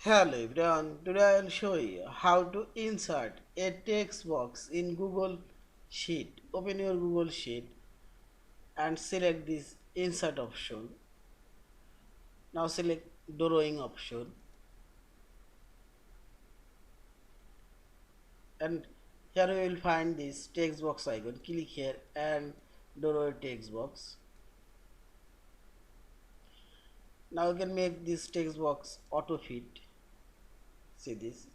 Hello everyone, today I will show you how to insert a text box in Google Sheet. Open your Google Sheet and select this insert option. Now select drawing option and here you will find this text box icon. Click here and draw a text box. Now you can make this text box auto fit. See this.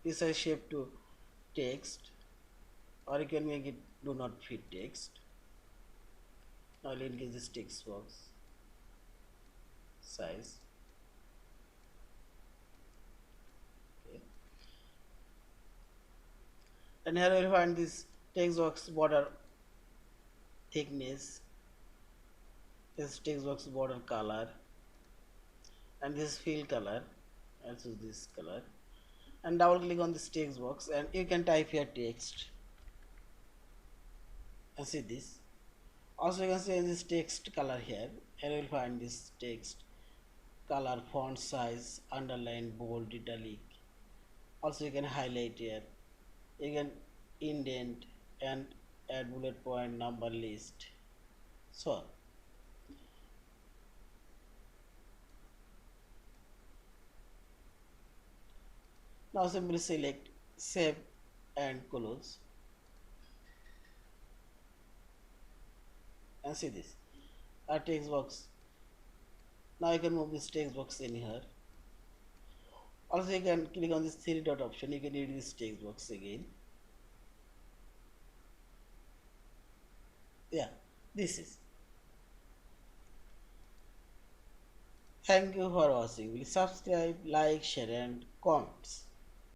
Resize shape to text or you can make it do not fit text. Now I'll increase this text box size. Okay. And here we will find this text box border thickness, this text box border color, and this fill color. I'll choose this color and double click on this text box and you can type here text and see this. Also you can change this text color here. Here you will find this text color, font size, underline, bold, italic. Also you can highlight here. You can indent and add bullet point, number list. So now simply select save and close and see this our text box. Now you can move this text box in here. Also you can click on this three dot option. You can edit this text box again. Yeah, this is. Thank you for watching. Please subscribe, like, share and comments.